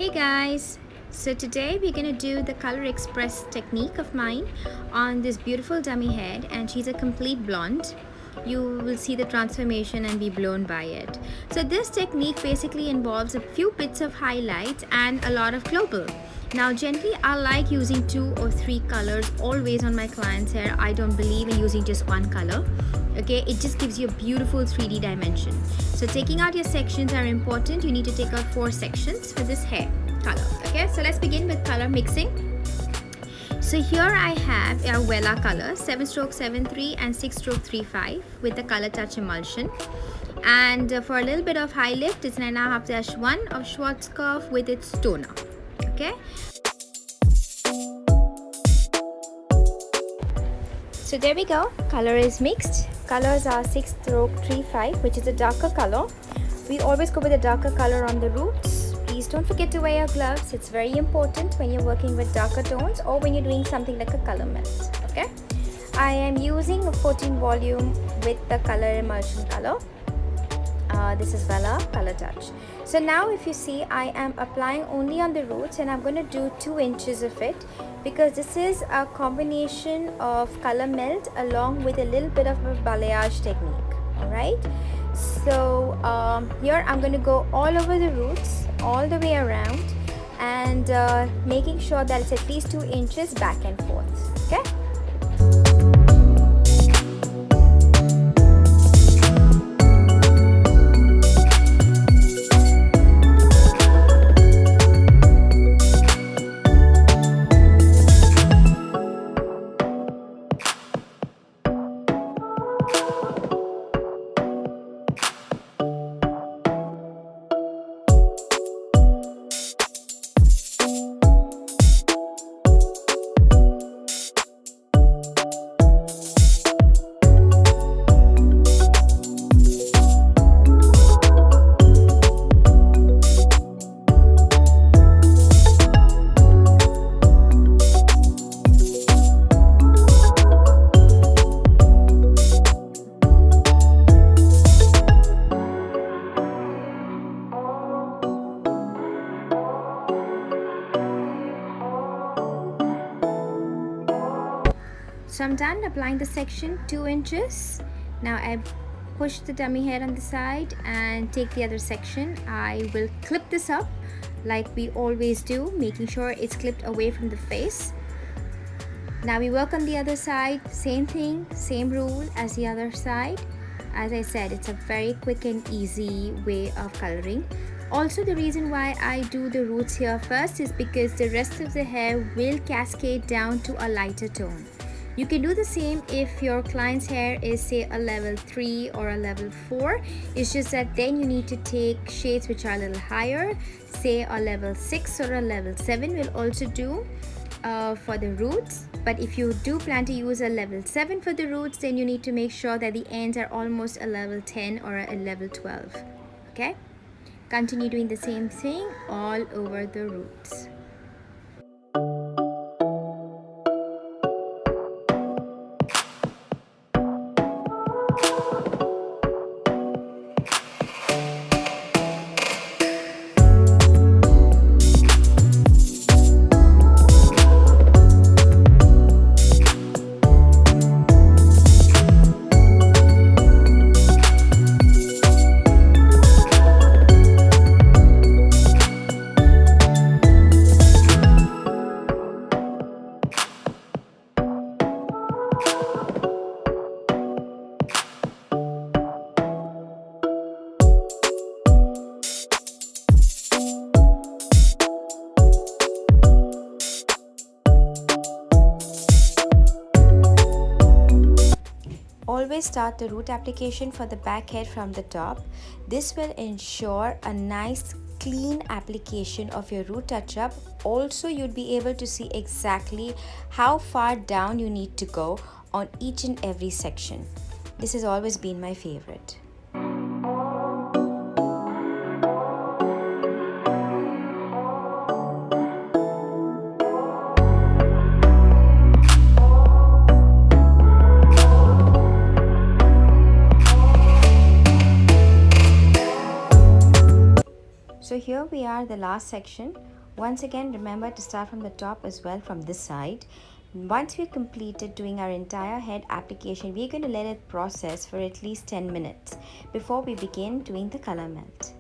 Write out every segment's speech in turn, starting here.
Hey guys, so today we're gonna do the color express technique of mine on this beautiful dummy head, and she's a complete blonde. You will see the transformation and be blown by it. So this technique basically involves a few bits of highlights and a lot of global. Now generally I like using 2 or 3 colors always on my client's hair. I don't believe in using just one color. Okay, it just gives you a beautiful 3D dimension. So taking out your sections are important. You need to take out 4 sections for this hair color. Okay, so let's begin with color mixing. So here I have our Wella color 7 stroke 73 and 6 stroke 35 with the color touch emulsion. And for a little bit of high lift, it's 9.5-1 of Schwarzkopf with its toner. Okay, so there we go, color is mixed. Colors are 6 stroke 35, which is a darker color. We always go with a darker color on the roots. Please don't forget to wear your gloves. It's very important when you're working with darker tones or when you're doing something like a color melt. Okay, I am using a 14 volume with the color emulsion color. This is Wella Color Touch. So now if you see, I am applying only on the roots, and I'm going to do 2 inches of it because this is a combination of color melt along with a little bit of a balayage technique. Alright, so here I'm going to go all over the roots, all the way around, and making sure that it's at least 2 inches back and forth. Okay. So I'm done applying the section 2 inches. Now I push the dummy head on the side and take the other section. I will clip this up like we always do, making sure it's clipped away from the face. Now we work on the other side, same thing, same rule as the other side. As I said, it's a very quick and easy way of coloring. Also, the reason why I do the roots here first is because the rest of the hair will cascade down to a lighter tone. You can do the same if your client's hair is, say, a level 3 or a level 4. It's just that then you need to take shades which are a little higher, say a level 6 or a level 7 will also do for the roots. But if you do plan to use a level 7 for the roots, then you need to make sure that the ends are almost a level 10 or a level 12. Okay, continue doing the same thing all over the roots. Always start the root application for the back head from the top. This will ensure a nice clean application of your root touch up. Also, you'd be able to see exactly how far down you need to go on each and every section. This has always been my favorite. So here here we are, the last section. Once again, remember to start from the top as well, from this side. Once we completed doing our entire head application, we're going to let it process for at least 10 minutes before we begin doing the color melt.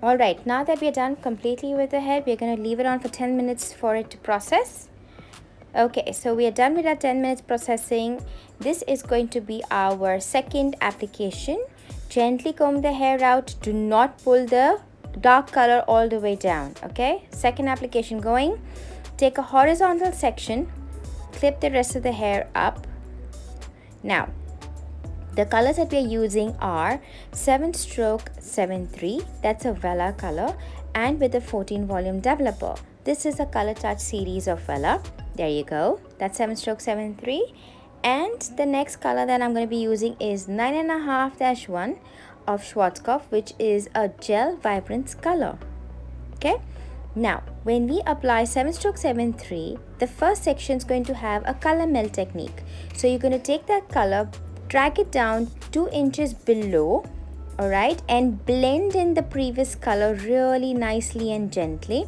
Alright, now that we're done completely with the head, we're going to leave it on for 10 minutes for it to process. Okay, so we are done with our 10 minutes processing. This is going to be our second application. Gently comb the hair out. Do not pull the dark color all the way down. Okay, second application going. Take a horizontal section. Clip the rest of the hair up. Now, the colors that we are using are 7-stroke 7-3, that's a Wella color, and with a 14 volume developer. This is a color touch series of Wella. There you go, that's 7-stroke 7-3. And the next color that I'm going to be using is 9.5-1 of Schwarzkopf, which is a gel vibrance color. Okay, now when we apply 7-stroke 7-3, the first section is going to have a color melt technique. So you're going to take that color, drag it down 2 inches below, alright, and blend in the previous color really nicely and gently.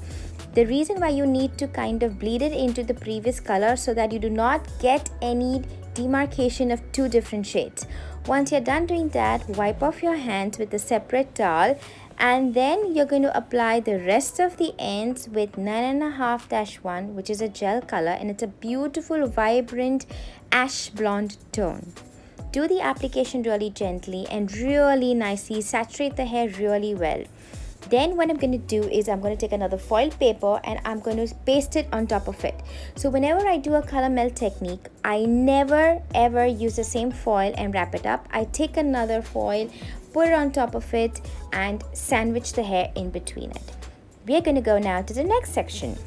The reason why you need to kind of bleed it into the previous color so that you do not get any demarcation of 2 different shades. Once you're done doing that, wipe off your hands with a separate towel, and then you're going to apply the rest of the ends with 9.5-1, which is a gel color, and it's a beautiful vibrant ash blonde tone. Do the application really gently and really nicely. Saturate the hair really well. Then what I'm going to do is I'm going to take another foil paper and I'm going to paste it on top of it. So whenever I do a color melt technique, I never ever use the same foil and wrap it up. I take another foil, put it on top of it, and sandwich the hair in between it. We are going to go now to the next section.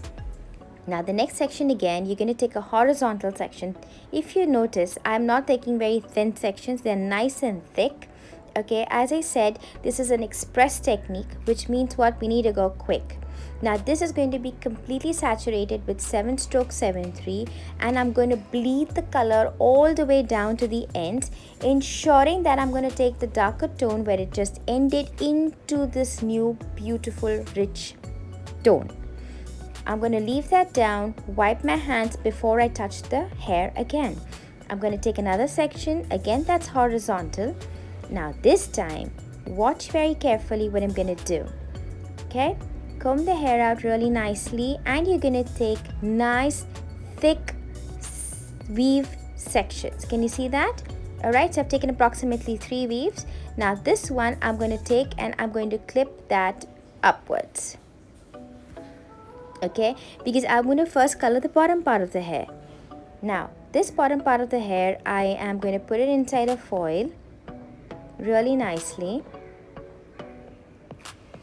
Now the next section, again, you're going to take a horizontal section. If you notice, I'm not taking very thin sections. They're nice and thick. Okay, as I said, this is an express technique, which means what? We need to go quick. Now this is going to be completely saturated with 7-stroke 7-3, and I'm going to bleed the color all the way down to the ends, ensuring that I'm going to take the darker tone where it just ended into this new beautiful rich tone. I'm going to leave that down, wipe my hands before I touch the hair again. I'm going to take another section, again that's horizontal. Now this time, watch very carefully what I'm going to do. Okay, comb the hair out really nicely, and you're going to take nice thick weave sections. Can you see that? Alright, so I've taken approximately 3 weaves. Now this one I'm going to take and I'm going to clip that upwards. Okay, because I'm going to first color the bottom part of the hair. Now this bottom part of the hair, I am going to put it inside a foil really nicely,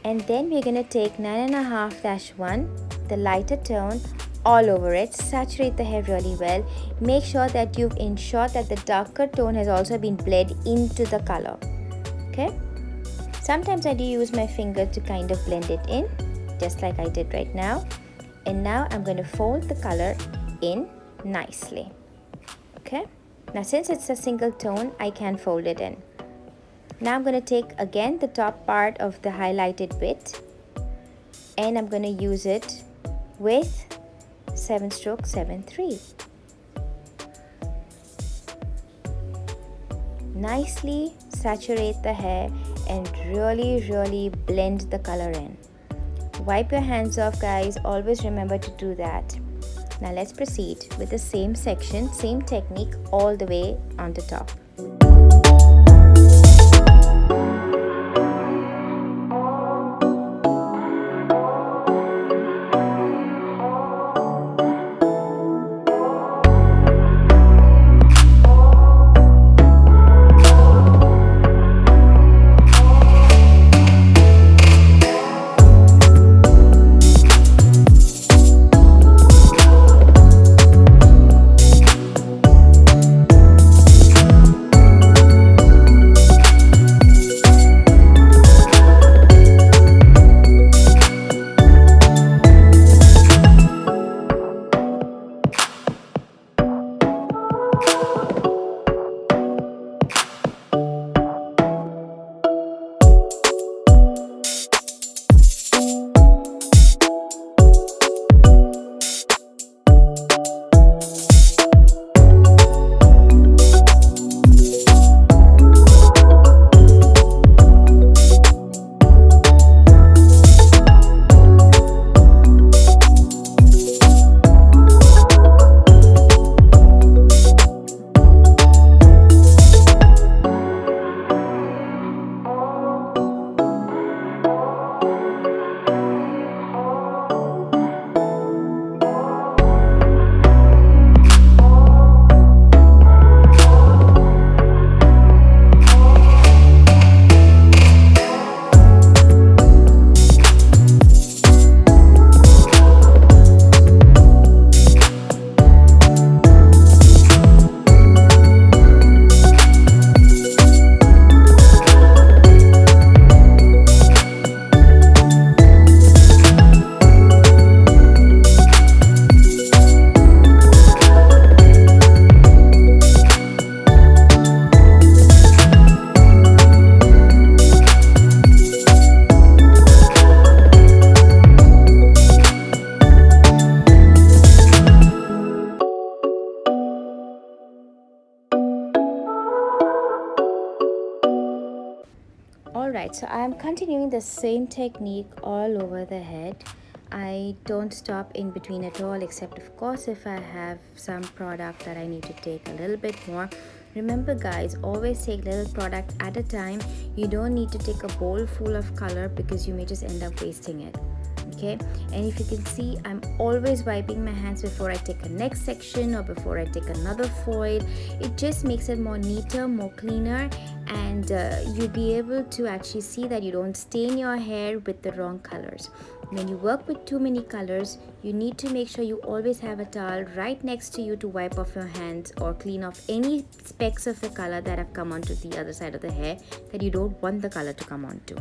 and then we're going to take 9.5-1, the lighter tone, all over it. Saturate the hair really well. Make sure that you've ensured that the darker tone has also been bled into the color. Okay, sometimes I do use my finger to kind of blend it in, just like I did right now. And now I'm going to fold the color in nicely. Okay, now since it's a single tone, I can fold it in. Now I'm going to take again the top part of the highlighted bit, and I'm going to use it with 7-stroke 7-3. Nicely saturate the hair and really blend the color in. Wipe your hands off, guys. Always remember to do that. Now let's proceed with the same section, same technique all the way on the top. Alright, so I'm continuing the same technique all over the head. I don't stop in between at all, except of course if I have some product that I need to take a little bit more. Remember guys, always take little product at a time. You don't need to take a bowl full of color because you may just end up wasting it. Okay, and if you can see, I'm always wiping my hands before I take a next section or before I take another foil. It just makes it more neater, more cleaner, and you'll be able to actually see that you don't stain your hair with the wrong colors. When you work with too many colors, you need to make sure you always have a towel right next to you to wipe off your hands or clean off any specks of the color that have come onto the other side of the hair that you don't want the color to come onto.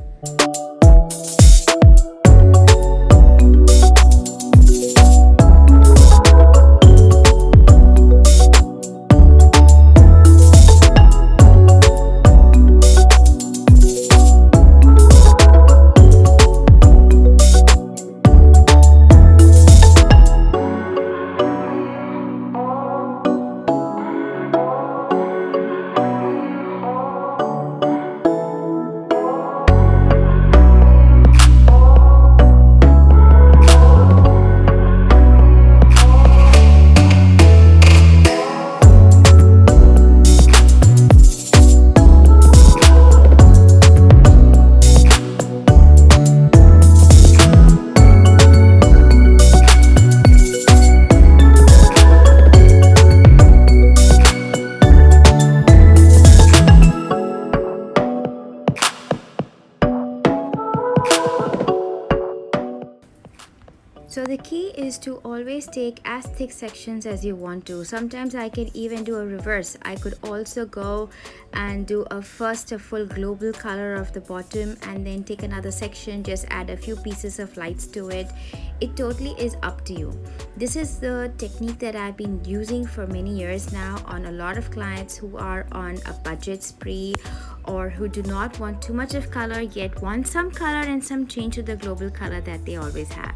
So the key is to always take as thick sections as you want to. Sometimes I can even do a reverse. I could also go and do a full global color of the bottom and then take another section, just add a few pieces of lights to it. It totally is up to you. This is the technique that I've been using for many years now on a lot of clients who are on a budget spree or who do not want too much of color yet want some color and some change to the global color that they always have.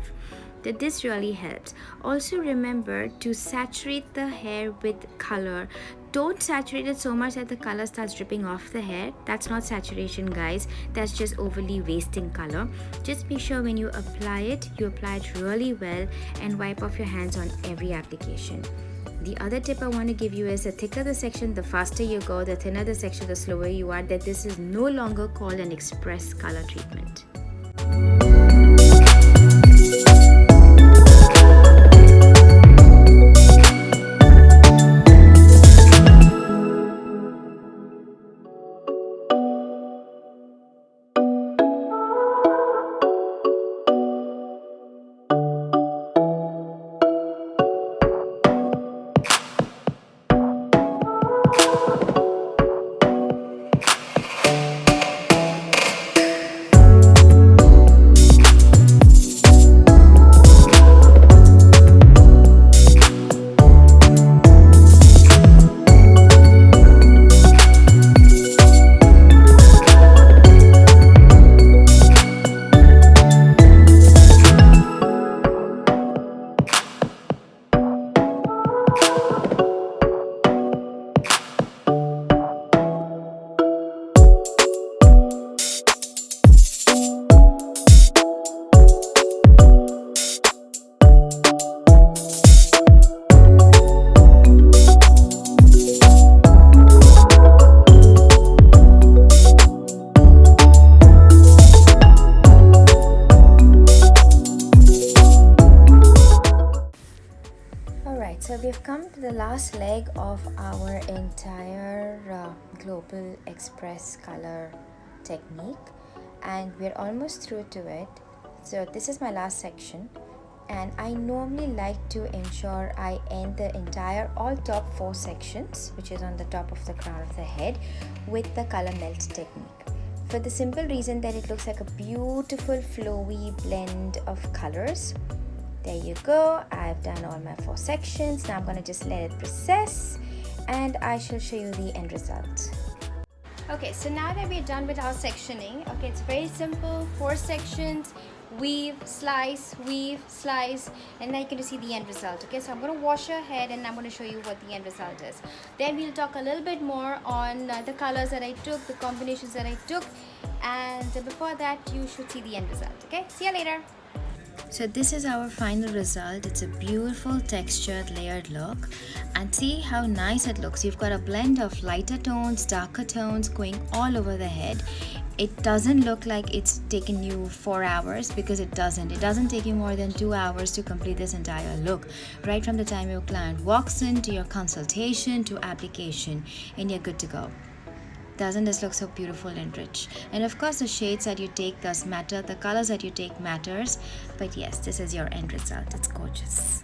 That this really helps. Also remember to saturate the hair with color. Don't saturate it so much that the color starts dripping off the hair. That's not saturation guys, that's just overly wasting color. Just make sure when you apply it really well and wipe off your hands on every application. The other tip I want to give you is the thicker the section, the faster you go, the thinner the section, the slower you are, that this is no longer called an express color treatment. So we've come to the last leg of our entire global express color technique and we're almost through to it. So this is my last section and I normally like to ensure I end the entire all top 4 sections, which is on the top of the crown of the head, with the color melt technique, for the simple reason that it looks like a beautiful flowy blend of colors. There you go, I've done all my 4 sections. Now I'm going to just let it process and I shall show you the end result. Okay, so now that we're done with our sectioning, okay, it's very simple, 4 sections. weave, slice, and then you can see the end result. Okay, so I'm going to wash your head and I'm going to show you what the end result is. Then we'll talk a little bit more on the colors that I took, the combinations that I took, and before that you should see the end result. Okay, see you later. So this is our final result. It's a beautiful textured layered look, and see how nice it looks. You've got a blend of lighter tones, darker tones going all over the head. It doesn't look like it's taken you 4 hours, because it doesn't. It doesn't take you more than 2 hours to complete this entire look. Right from the time your client walks in to your consultation to application, and you're good to go. Doesn't this look so beautiful and rich? And of course the shades that you take does matter, the colors that you take matters, but yes, this is your end result. It's gorgeous.